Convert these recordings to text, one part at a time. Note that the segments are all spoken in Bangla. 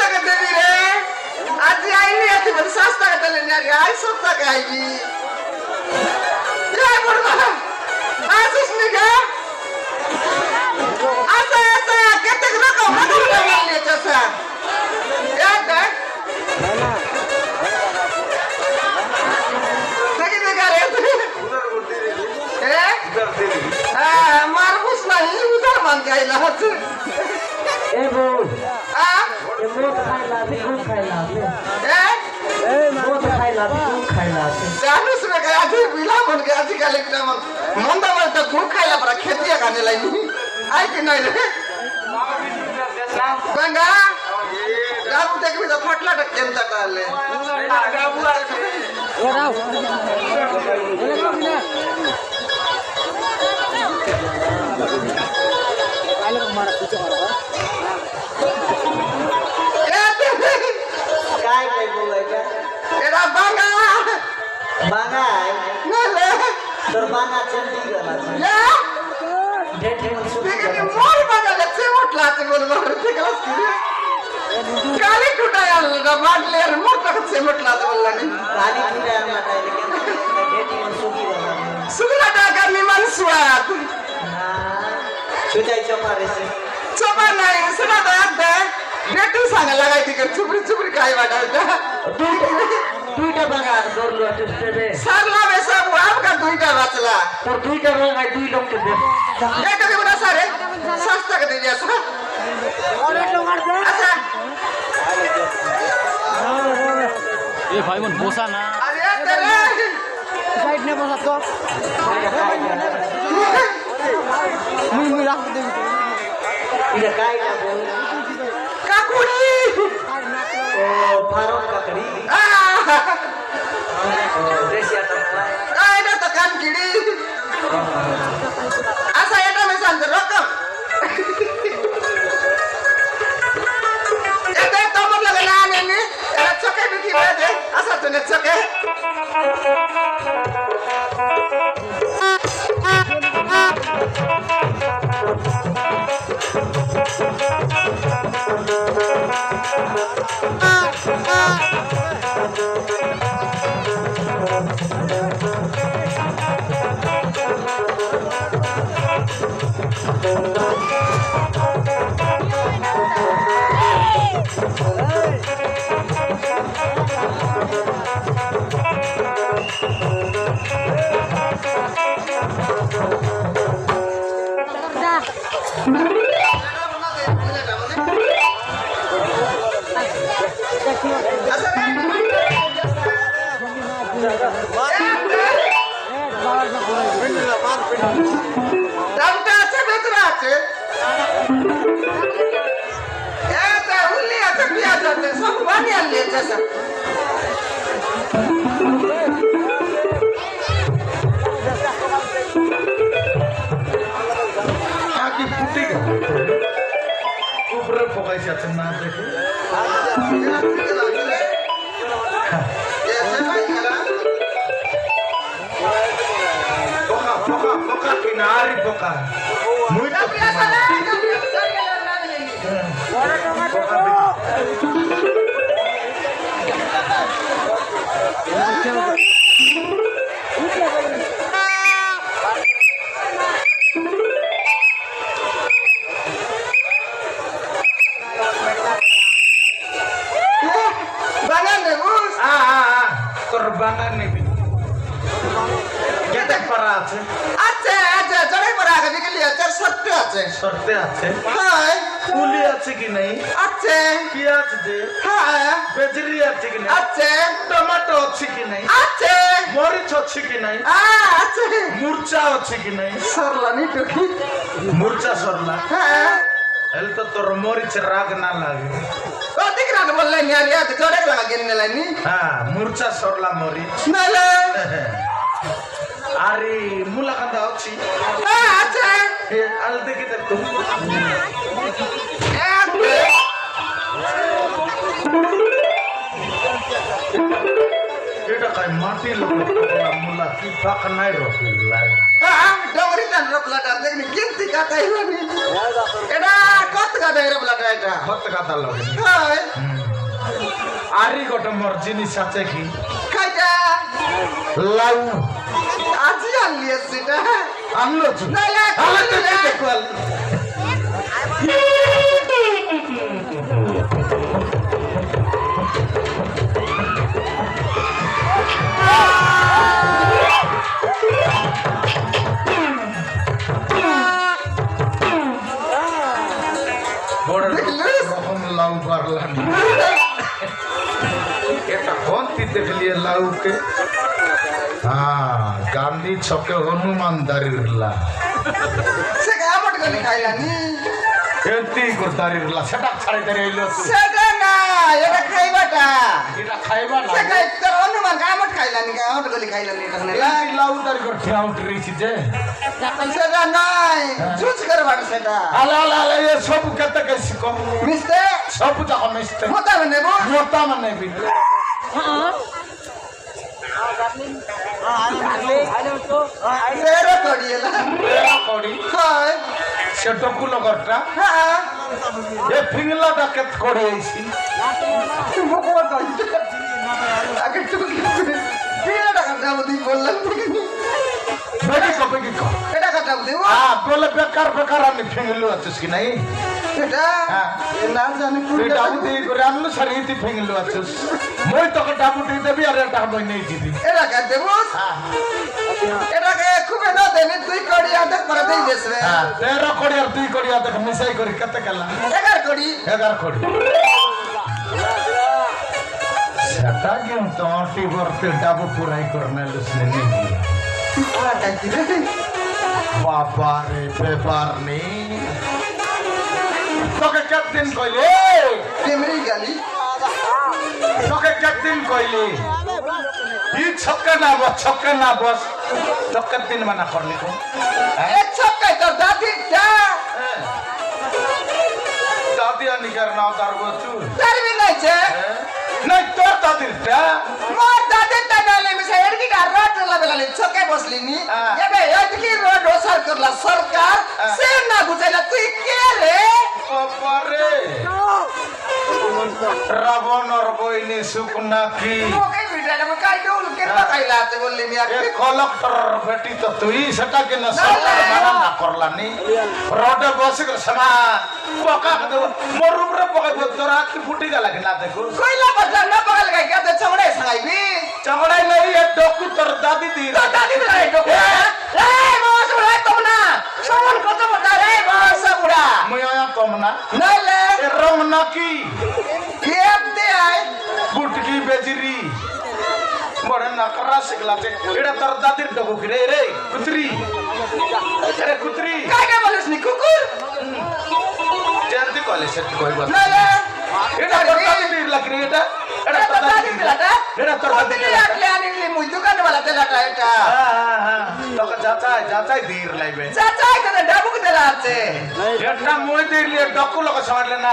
টাকা দেবি রে আজ আইনি এত বড় 7 টাকা দিলে না রে আই 7 টাকা আইবি রে বড় আসিস নি গে আচ্ছা আচ্ছা কত রকম টাকা নিয়েছে স্যার এক দেখ না দেখি দেখা রে হ্যাঁ মারবুস নাই উধার মান গাইলা হচ্ছে এ বউ আ এ মদ খাইলা খুব খাইলা এ মদ খাইলা খুব খাইলা জানিস রে আজ বিলা মন গে আজ কালে বিলা মন মন্দা মন তো খুব খাইলা পরা খেতিয়া কানে লাইনি আই কি নাই রে গঙ্গা গাবু দেখবি তো ফাটলাটা কেমতা কালে গাবু আছে ও দাও কালে মারা পিছে মারা काय काय बोलायचं एरा बांगा बागाय नले तर बागा चंदी गलाचं या डेटे मन सुट देखिए मोर बांगा लचे मोटला ते बोल मार ते क्लास की काली टुटाया ना बाटले और मोर तक से मोटला ते बोलला नी काली फुटाय माटायले डेटे मन सुटी गलाचं सुगला टाका मी मन स्वाद हा सुजाय चपारेसे चपा नाही सुना दे बेटू सांगा लगाय ती चुपरी चुपरी काय वाटायचा দুইটা বাগা ধরলো আসছে सरला में सब आपका दुईटा बचला তোর দুইটা বাগায় দুই লোককে দে एक कभी बना सारे सस्ता कर दीजिए ऐसा अच्छा ए भाई मन बोसा ना अरे तेरे সাইড নে বসা তো মুই রাখ দে इधर काय का बोल काकुड़ी ओ फारूक काकड़ी देशिया टपलाय काय ना तो कान किडी असा येता मी सांगतो रक्कम येते तो मग लागला आणि याला चके बिकी दे असा तुने चके দামটা আছে ভেতরে আছে এটা উল্লি আছে পেঁয়াজ আছে সব বানিয়ে নিয়েছে সব আকি ফুটে গেল উপরে পকাইছে আছে না দেখে পোকা পোকা পোকা কিনারি পোকা মুই তো বানান রে বুঝ তোর বাগান নেবি কেটে পারা আছে আচ্ছা আচ্ছা চড়াই পড়া আগে বিকেলি আছে সত্যি আছে সরতে আছে হ্যাঁ পুলি আছে কি নাই আছে পেঁয়াজ দে হ্যাঁ বেজরি আছে কি নাই আছে টমাটো আছে কি নাই আছে মরিচ আছে কি নাই আছে মুরচা আছে কি নাই সরলা নি টুকি মুরচা সরলা হ্যাঁ এল তো তোর মরিচ রাগ না লাগে ও দিকরা বললে নি আলিয়া তো জড়ে লাগা গেনে লাইনি হ্যাঁ মুরচা সরলা মরিচ নালে আরে মুলাকান্দা আছে আছে আল দেখি দেখতো এটা কাই মাটি লোক মুলা কি ফাঁক নাই রকি লাগে হ্যাঁ ডগরি জান রক প্লাটা দেখনি কিনতি কাটাইবানি এটা কত কাটা এর প্লাটা এটা কত কথা লাগে হয় আরি গোটা মোর জিনিস আছে কি খাইটা লাউ আজি আনলি সেটা আনলো তো নাইলে আলে তো দেখল বড় রকম লাউ পারলাম এটা কোনটি দেখলিয়ে লাউকে গান্ধী ছকে হনুমান দাঁড়িয়ে সে আমট গলি খাইলানি এমতি করে দাঁড়িয়ে সেটা ছাড়ে দাঁড়িয়ে এলো সেটা না এটা খাইবাটা এটা খাইবা না সে খাই তোর অনুমান আমট খাইলানি আমট গলি খাইলানি এটা না এই লাউ দাঁড়িয়ে করে ঠেউট রয়েছি যে সেটা নাই জুস করবার সেটা আলে আলে আলে এ সব কেতে কেছি কম মিস্তে সব যাক মিস্তে মোটা নেব মোটা মানে বি তেরো করিয়েলা কড়ি হয় সে টকুল ঘরটা হ্যাঁ এ ফিংলাটা কেত করে আইছি মুখ বন্ধ আগে তো কিরা টাকা দাও দি বললাম বেটি কপে কি কর এটা কথা দেব বলে বেকার বেকার আমি ফিংলু আছিস কি নাই এটা হ্যাঁ। না জানি তুই ডাবুটি করে আনলু সারিতে ফিংলু আছিস মই তোকে ডাবুটি দেবি আর এটা মই নেই দিবি এটা কা দেব এটাকে খুবই না দেবে তুই করি আদর করে দেই দেসবে 13 কোড়ি আর 2 কোড়ি আদে মিশাই করি কত কেলা 11 করি 11 কোড়ি সেটা কিন্তু আটি ভরতে ডাবু পুরাই করনে লুসনে নেই বাবা রে ব্যাপার নেই তোকে কতদিন কইলে তেমরি গালি তোকে কতদিন কইলে ই ছক্কা না বস তোকে দিন মানা করলি কো এক ছক্কাই তোর দাদিটা দাদি আনিকার নাও তার বচু তারবি নাইছে নাই তোর দাদিরটা মোর দাদিটা নালে মিছে এরকি কার রড লাবেলানি ছকে বসলিনি এবে এতকি রড ওসার করলা সরকার সে না বুঝাইলা তুই কে রে বাবারে রাবণর বইনি সুখ নাকি ওকে বিটালে মো কাই দউল কেন কাইলা আছে বললি নি এ আপনি কলেক্টর বেটি তো তুই সেটা কেন সরকার মানা না করলানি রোডে বসে গেল সমা পকা দেব মোর উপরে পকাইব তোরা কি ফুটি গেল না দেখো কইলা বাজার না পাগল গাই কে চমড়ে সাইবি চমড়াই নাই এ ডকু তোর দাদি দি তো দাদি রে ডকু এই বস উড়া তোম না সমান কত মজা রে বস উড়া মই আয়া কম না নালে এ রং নাকি কেপ দে আই বুটকি বেজরি বড় নাকরা শিখলাতে এটা তোর দাদির ডকু কি রে কুতরি আরে কুতরি কাকে বলিস নি কুকুর জানতে কলে সেট কইব নালে এটা তোর দাদি লাগি রে এটা এটা তোর দাদি দিলাটা এটা তোর দাদি লাগলে আনিলি মুই দোকানে वाला তেলাটা এটা হ্যাঁ তোকে যাচাই দীর লাইবে চাচাই করে ডাবুক দেলা আছে এটা মই দিলে ডকু লোক সমাজলে না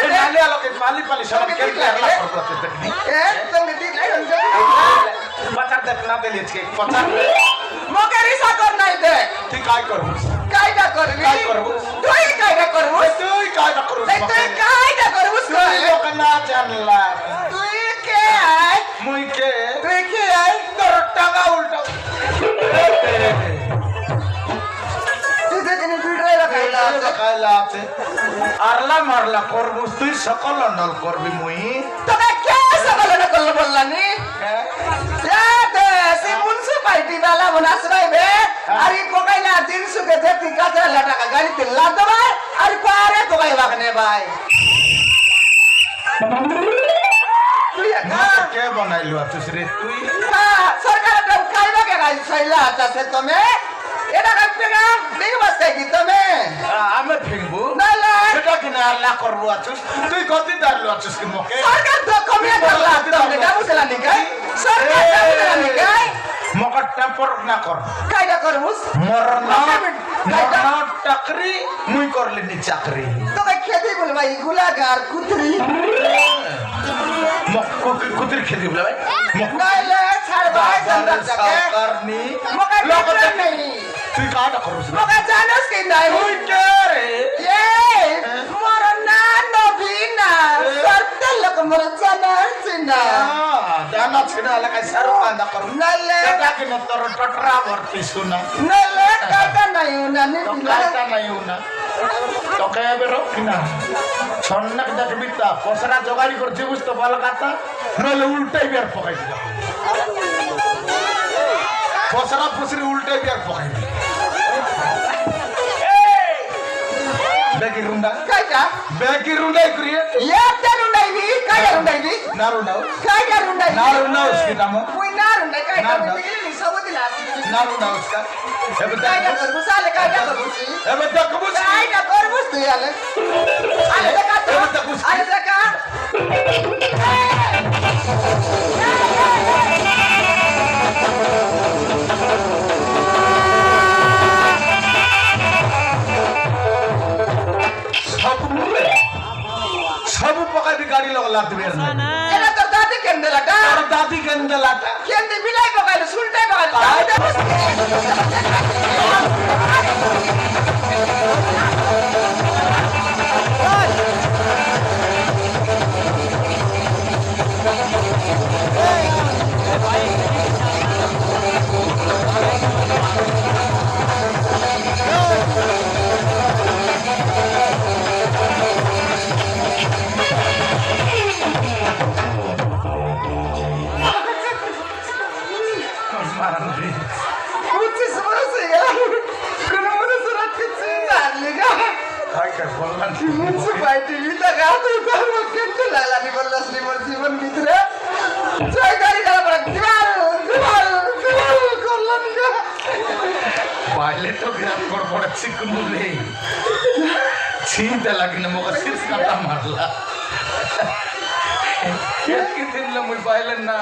এ নালি আলোকে পালি সমাজ কেটে আলা করতে দেখনি এ তুমি ঠিক নাই বাচ্চা দেখ না দিলে আজকে কথা মোকে রিসা কর নাই দে তুই কাই করব কাইটা করবি কাই করব তুই কাইটা করবি তুই কাই করব তুই কাইটা করবি তুই লোক না জানলা তুই কে আই মুই কে তুই কে আই তোর টাকা উল্টা তুই দেখনি ভিডিও কাইলা আছে কাইলা আছে আরলা মারলা করব তুই সকল নল করবি মুই তবে কে সকাল না করল বললানি দে সে মুনিসিপালিটি वाला মুনাসবাই বে আরে পকাইলা 300 কে দেখি কাছে টাকা গাড়িতে লাদ ভাই আরে পারে পকাই বাগনে ভাই তুই কে বানাইলো আছিস রে তুই সরকার কাইবা কে গাই সাইলা আছে তুমি এটা কাপেগা বিগ বাস্তে কি তুমি আমি ফিরবো নালা সেটা কিনা আল্লাহ করবো আছিস তুই গতি দাঁড়লো আছিস কি মুখে সরকার তো কমিয়ে করলা তুমি এটা বুঝলা নি গাই সরকার তো বুঝলা নি গাই মকর টেম্পর না কর কাইটা করবুস মরনা টাকরি মুই করলি নি চাকরি তোকে খেতে বল ভাই গুলাগার কুতরি কুতির খেতে বলে ভাই নইলে ছাড়বা চন্দন জাকে সরকারনি মকা লোকটা নেই তুই কাটা করছিস মকা জানোস কি নাই তুই কে রে এ মোর না নবীনা সরতে লোক মোর জানাস না দানা ছিনা লাগাই সারো কান্দা করু নইলে এটা কি না তোর টটরা ভর্তি শুনা নইলে কাটা নাই না নি তো কাটা নাই না তো কে বেরো কিনা ছন্নাক দেখবি তা পসরা জোগাড়ি করছি বুঝতো ভালো কথা নইলে উল্টাই বের পকাই দিবা পসরা পুসরি উল্টাই বের পকাই দিবা বেকি রুন্ডা কাটা বেকি রুন্ডাই করিয়ে একটা রুন্ডাই দি কাটা রুন্ডাই দি নারুন্ডাও কাটা রুন্ডাই নারুন্ডাও उसके नाम ওই না রুন্ডাই কাটা নারুন্ডা। রুন্ডাই নি সব দিলা नारुंडा उसका एबे কাটা तक করবো সালে কাটা করবো एबे तक बुझ কাটা করবো তুই আলে আলে দেখা তো এবার দেখ বুঝছি। আলে দেখা सब पकाई भी गाड़ी लगा लाते बेर ना এটা তো দাদি কেন লাটা और दादी के अंदर लाता কেন দি বিলাই বকাইলো শুনতে বকাইলো मारन दे বুঝছিস বলছিস কোন মনে সুরাত কিছু জানলি না हाय कर बोलना মুন্সিপালিটি লিটা গাতো তার কেন লালানি বললাস নি মোর জীবন ভিতরে জয় গাড়ি গেল পড়া দিবাল করলাম না पहले तो गिरा पड़ पड़ चिकन रे छींद लगी न मोका सिर काटा मारला एक दिन ल मुई पहले ना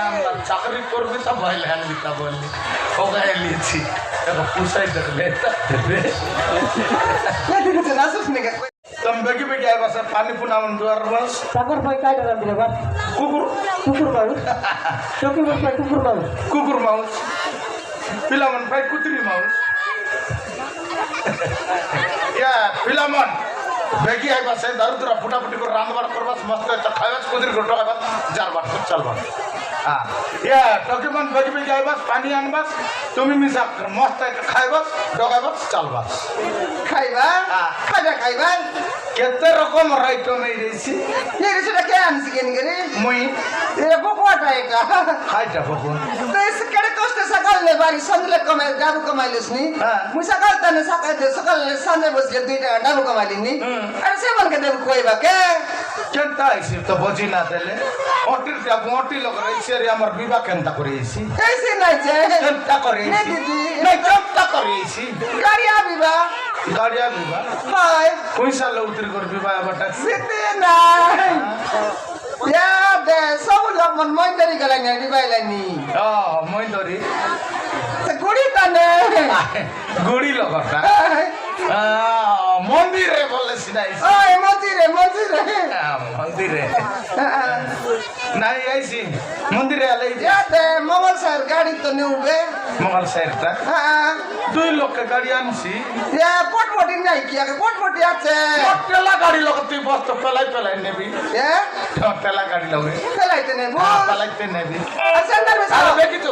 चाकरी करबे त पहले हम बिता बोलली हो गए लीची एगो पुसाई देख लेता रे কেন দিতে না সুস নেগা तुम बेगी बेगी आए बस पानी पुनावन दुआर बस তারপর ভাই কাটা রাম দিলে বাদ कुकुर কুকুর বাবু চকি বস ভাই কুকুর বাবু कुकुर माउस फिलामन भाई कुतरी माउस या फिलामन बेगी आए बस दारू दुरा फुटाफुटी कर रांधबार करबास मस्त त खाइबास कुतरी गोटो खाइबास जार बार चल बार हां या टकीमन बेगी बेगी आए बस पानी आनबास তুমি মিশা মস্ত একটা খাইবাস ডগাইবাস চালবাস খাইবা খাইবা খাইবা কেতে রকম রাইটো নাই রেছি এই রেসিটা কে আনছি কেন গরে মুই এ বকওয়াটা এটা খাইটা বকুন তো সকালে কষ্ট সকালে বাড়ি সন্ধ্যে কমাই ডাবু কমাইলিস নি হ্যাঁ। মুই সকাল তানে সকালে সন্ধ্যে বসে 2 টাকা ডাবু কমাইলি নি আরে সে মনকে দেব কইবা কে কেনতা আইছি তো বুঝি না দেলে অটির যা বটি লগ রইছে রে আমার বিবাহ কেনতা করেছি कैसे নাই যে কেনতা করেছি नहीं दीदी। নাই কেনতা করেছি গাড়ি আবিবা গাড়িয়া বিবাহ হাই পয়সা লউতরি কর বিবাহ বাটা সিতে নাই ইয়া দে সব লোক মন মন করি গলাং দিবাইলানি মই ধরি তে গুড়ি তানে গুড়ি লগটা মন্দিরে বলে সিনাইছি ওই মন্দিরে মন্দিরে নাই আইছি মন্দিরে আলাই ইয়া দে মঙ্গল স্যার গাড়ি তো নেউবে মঙ্গল সাইডটা হ্যাঁ 2 লক্ষ গাড়ি আনছি ইয়া পটপটি নাই কি আগে পটপটি আছে টেলা গাড়ি লগ তুই বস্ত পেলাই নেবি ইয়া টেলা গাড়ি লগে ফেলাইতে নেব পেলাইতে নেবি আচ্ছা না আর দেখি তো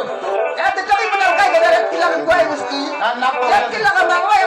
এত টাকা বলে কাই গেলে কিলা কই বসতি আর না কিলা না ওই